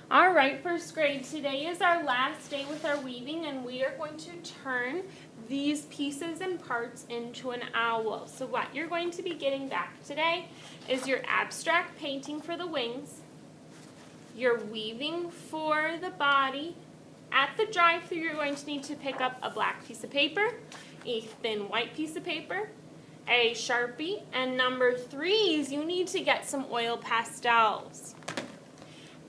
All right, first grade, today is our last day with our weaving, and we are going to turn these pieces and parts into an owl. So what you're going to be getting back today is your abstract painting for the wings, your weaving for the body. At the drive-thru, you're going to need to pick up a black piece of paper, a thin white piece of paper, a Sharpie, and number 3 is you need to get some oil pastels.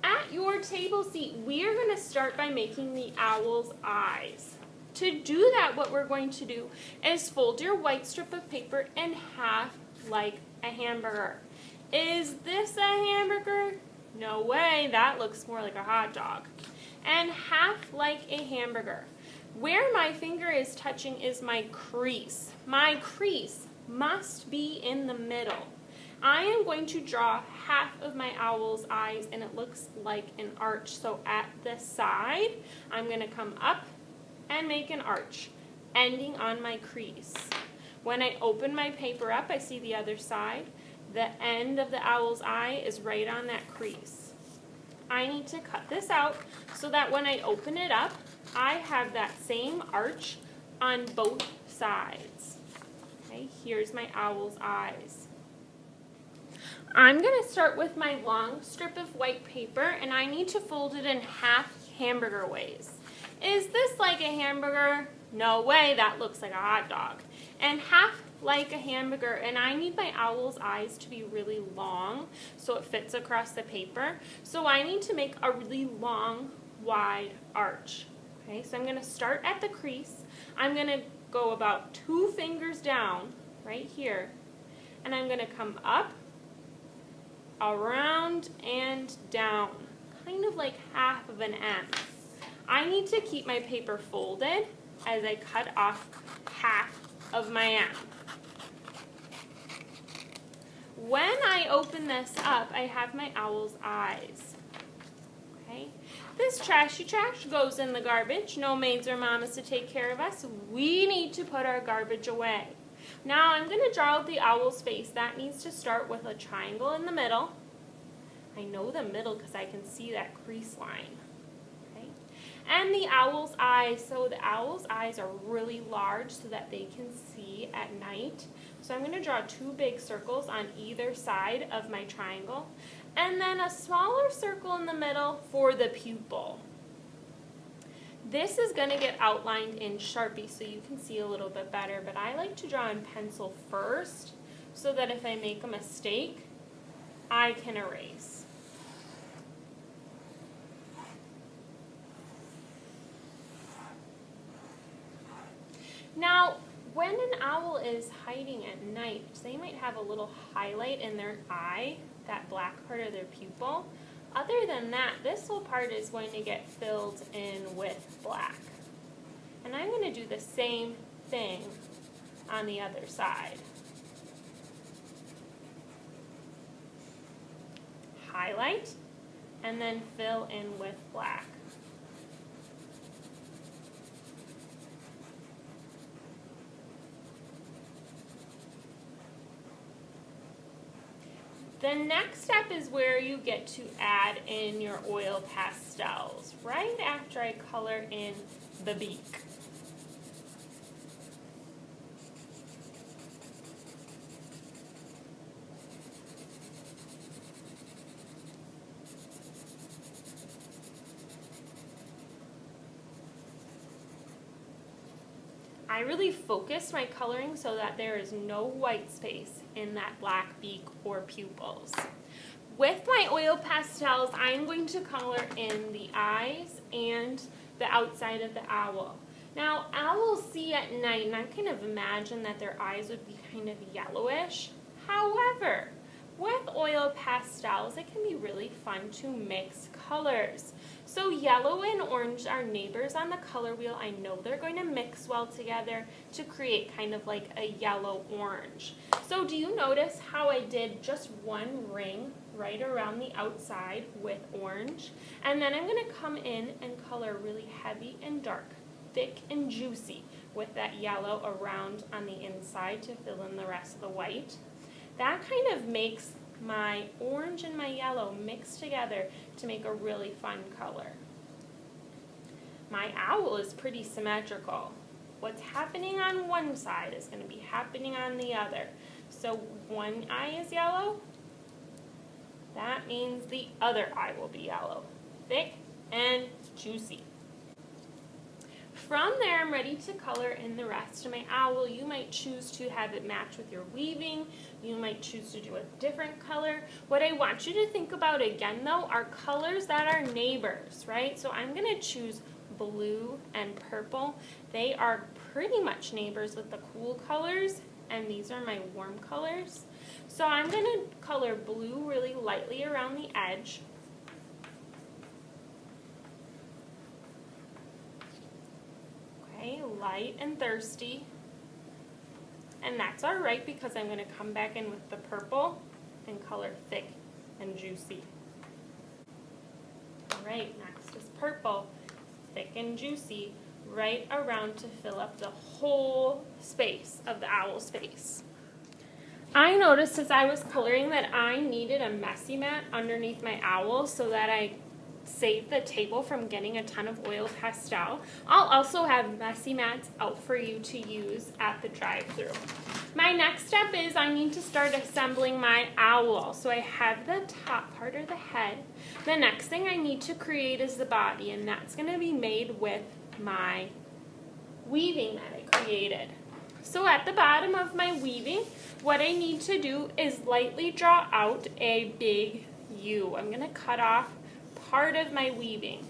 At your table seat, we are going to start by making the owl's eyes. To do that, what we're going to do is fold your white strip of paper in half like a hamburger. Is this a hamburger? No way, that looks more like a hot dog. And half like a hamburger. Where my finger is touching is my crease. My crease must be in the middle. I am going to draw half of my owl's eyes, and it looks like an arch. So at the side, I'm going to come up and make an arch, ending on my crease. When I open my paper up, I see the other side. The end of the owl's eye is right on that crease. I need to cut this out so that when I open it up, I have that same arch on both sides. Okay, here's my owl's eyes. I'm going to start with my long strip of white paper, and I need to fold it in half hamburger ways. Is this like a hamburger? No way, that looks like a hot dog. And half like a hamburger, and I need my owl's eyes to be really long so it fits across the paper. So I need to make a really long, wide arch. Okay, so I'm going to start at the crease. I'm going to go about 2 fingers down right here, and I'm going to come up, around, and down, kind of like half of an M. I need to keep my paper folded as I cut off half of my M. When I open this up, I have my owl's eyes. Okay? This trashy trash goes in the garbage. No maids or mamas to take care of us. We need to put our garbage away. Now I'm going to draw out the owl's face. That needs to start with a triangle in the middle. I know the middle because I can see that crease line. Okay? And the owl's eyes. So the owl's eyes are really large so that they can see at night. So I'm going to draw 2 big circles on either side of my triangle. And then a smaller circle in the middle for the pupil. This is going to get outlined in Sharpie so you can see a little bit better, but I like to draw in pencil first so that if I make a mistake, I can erase. Now, when an owl is hiding at night, they might have a little highlight in their eye, that black part of their pupil. Other than that, this little part is going to get filled in with black. And I'm going to do the same thing on the other side. Highlight, and then fill in with black. The next step is where you get to add in your oil pastels, right after I color in the beak. I really focus my coloring so that there is no white space in that black beak or pupils. With my oil pastels, I'm going to color in the eyes and the outside of the owl. Now, owls see at night, and I kind of imagine that their eyes would be kind of yellowish. However, with oil pastels, it can be really fun to mix colors. So yellow and orange are neighbors on the color wheel. I know they're going to mix well together to create kind of like a yellow-orange. So do you notice how I did just one ring right around the outside with orange? And then I'm going to come in and color really heavy and dark, thick and juicy with that yellow around on the inside to fill in the rest of the white. That kind of makes my orange and my yellow mixed together to make a really fun color. My owl is pretty symmetrical. What's happening on one side is going to be happening on the other. So one eye is yellow. That means the other eye will be yellow. Thick and juicy. From there, I'm ready to color in the rest of my owl. You might choose to have it match with your weaving. You might choose to do a different color. What I want you to think about again, though, are colors that are neighbors, right? So I'm going to choose blue and purple. They are pretty much neighbors with the cool colors, and these are my warm colors. So I'm going to color blue really lightly around the edge. Okay, light and thirsty. And that's all right because I'm going to come back in with the purple and color thick and juicy. All right, next is purple, thick and juicy, right around to fill up the whole space of the owl's face. I noticed as I was coloring that I needed a messy mat underneath my owl so that I saved the table from getting a ton of oil pastel. I'll also have messy mats out for you to use at the drive-thru. My next step is I need to start assembling my owl. So I have the top part of the head. The next thing I need to create is the body, and that's going to be made with my weaving that I created. So at the bottom of my weaving, what I need to do is lightly draw out a big U. I'm going to cut off part of my weaving.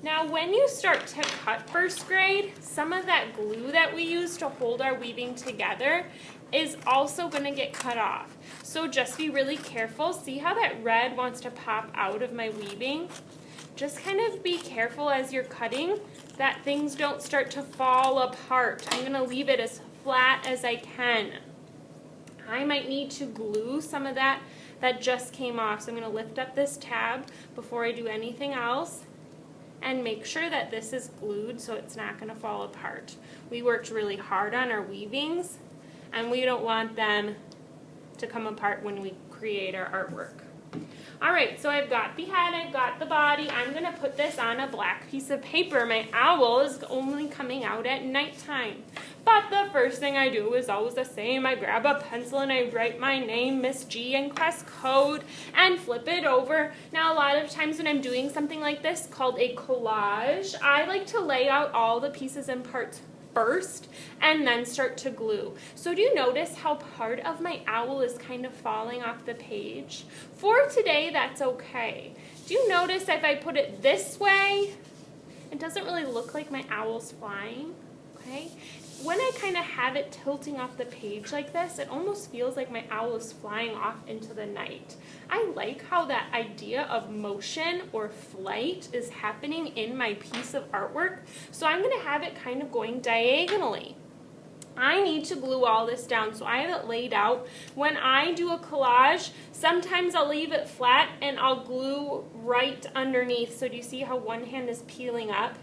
Now when you start to cut first grade, some of that glue that we use to hold our weaving together is also going to get cut off. So just be really careful. See how that red wants to pop out of my weaving? Just kind of be careful as you're cutting that things don't start to fall apart. I'm going to leave it as flat as I can. I might need to glue some of that just came off. So I'm going to lift up this tab before I do anything else and make sure that this is glued so it's not going to fall apart. We worked really hard on our weavings and we don't want them to come apart when we create our artwork. Alright, so I've got the head, I've got the body. I'm going to put this on a black piece of paper. My owl is only coming out at nighttime. But the first thing I do is always the same. I grab a pencil and I write my name, Miss G, and press code and flip it over. Now a lot of times when I'm doing something like this called a collage, I like to lay out all the pieces and parts first and then start to glue. So do you notice how part of my owl is kind of falling off the page? For today, that's okay. Do you notice if I put it this way, it doesn't really look like my owl's flying, okay? When I kind of have it tilting off the page like this, it almost feels like my owl is flying off into the night. I like how that idea of motion or flight is happening in my piece of artwork, so I'm going to have it kind of going diagonally. I need to glue all this down, so I have it laid out. When I do a collage, sometimes I'll leave it flat and I'll glue right underneath. So do you see how one hand is peeling up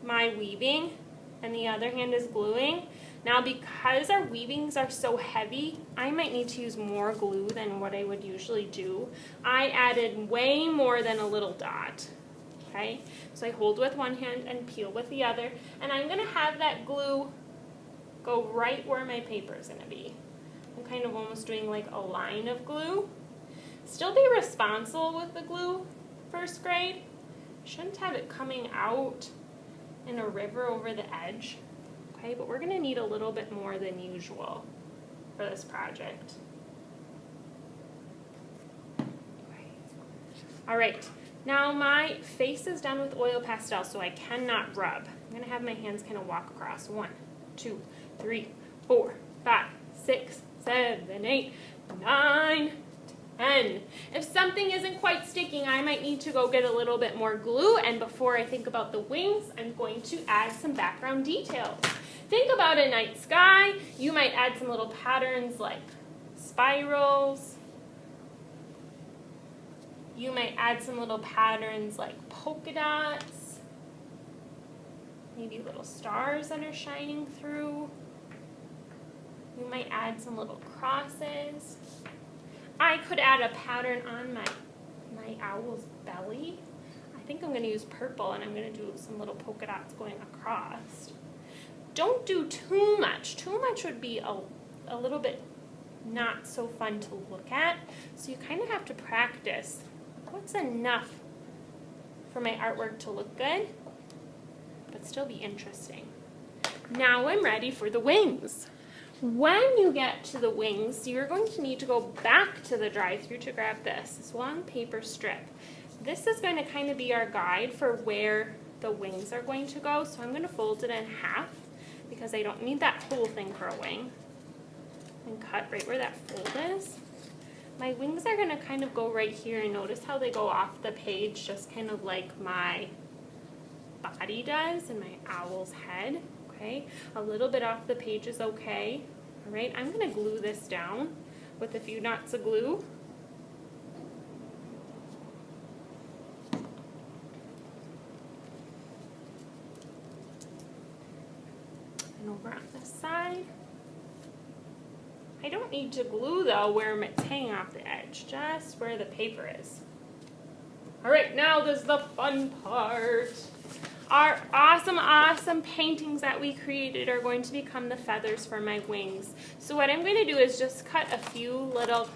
my weaving and the other hand is gluing? Now because our weavings are so heavy, I might need to use more glue than what I would usually do. I added way more than a little dot. Okay, so I hold with one hand and peel with the other, and I'm going to have that glue go right where my paper is going to be. I'm kind of almost doing like a line of glue. Still be responsible with the glue, first grade. Shouldn't have it coming out in a river over the edge. Okay, but we're going to need a little bit more than usual for this project. Okay. All right, now my face is done with oil pastel, so I cannot rub. I'm going to have my hands kind of walk across. 1, 2, 3, 4, 5, 6, 7, 8, 9, 10. If something isn't quite sticking, I might need to go get a little bit more glue, and before I think about the wings, I'm going to add some background details. Think about a night sky. You might add some little patterns like spirals. You might add some little patterns like polka dots. Maybe little stars that are shining through. You might add some little crosses. I could add a pattern on my owl's belly. I think I'm going to use purple, and I'm going to do some little polka dots going across. Don't do too much. Too much would be a little bit not so fun to look at. So you kind of have to practice. What's enough for my artwork to look good, but still be interesting? Now I'm ready for the wings. When you get to the wings, you're going to need to go back to the drive-thru to grab this long paper strip. This is going to kind of be our guide for where the wings are going to go. So I'm going to fold it in half because I don't need that whole thing for a wing. And cut right where that fold is. My wings are going to kind of go right here, and notice how they go off the page just kind of like my body does and my owl's head. Okay, a little bit off the page is okay. All right, I'm going to glue this down with a few knots of glue. And over on this side. I don't need to glue though where it's hanging off the edge, just where the paper is. All right, now there's the fun part. Our awesome paintings that we created are going to become the feathers for my wings. So what I'm going to do is just cut a few little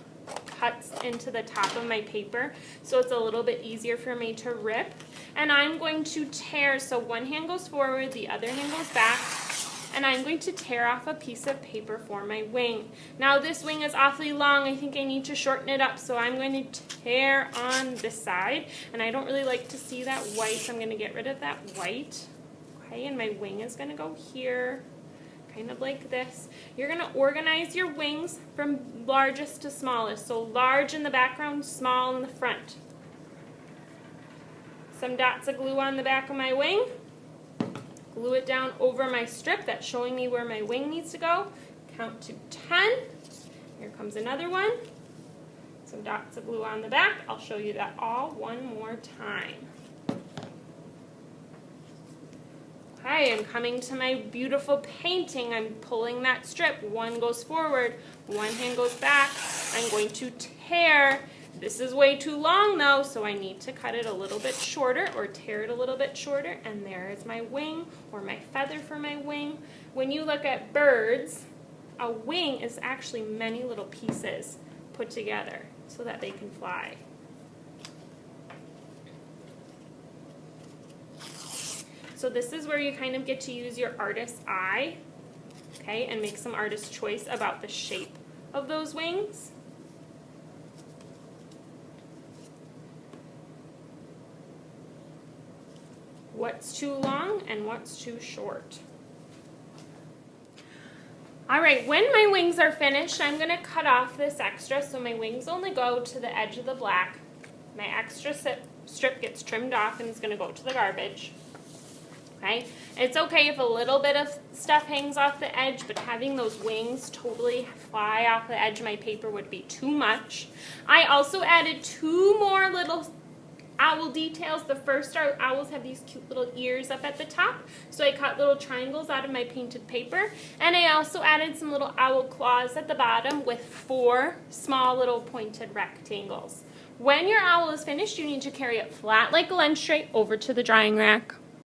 cuts into the top of my paper so it's a little bit easier for me to rip. And I'm going to tear, so one hand goes forward, the other hand goes back, and I'm going to tear off a piece of paper for my wing. Now this wing is awfully long. I think I need to shorten it up, so I'm going to tear on this side. And I don't really like to see that white, so I'm going to get rid of that white. Okay, and my wing is going to go here, kind of like this. You're going to organize your wings from largest to smallest. So large in the background, small in the front. Some dots of glue on the back of my wing. Glue it down over my strip that's showing me where my wing needs to go. Count to 10. Here comes another one. Some dots of glue on the back. I'll show you that all one more time. Okay, I'm coming to my beautiful painting. I'm pulling that strip. One goes forward, one hand goes back. I'm going to tear. This is way too long though, so I need to cut it a little bit shorter or tear it a little bit shorter, and there is my wing or my feather for my wing. When you look at birds, a wing is actually many little pieces put together so that they can fly. So this is where you kind of get to use your artist's eye, okay, and make some artist choice about the shape of those wings. What's too long and what's too short. All right, when my wings are finished, I'm going to cut off this extra, so my wings only go to the edge of the black. My extra strip gets trimmed off and it's going to go to the garbage. Okay, it's okay if a little bit of stuff hangs off the edge, but having those wings totally fly off the edge of my paper would be too much. I also added two more little owl details. The first, our owls have these cute little ears up at the top, so I cut little triangles out of my painted paper, and I also added some little owl claws at the bottom with 4 small little pointed rectangles. When your owl is finished, you need to carry it flat like a lunch tray over to the drying rack.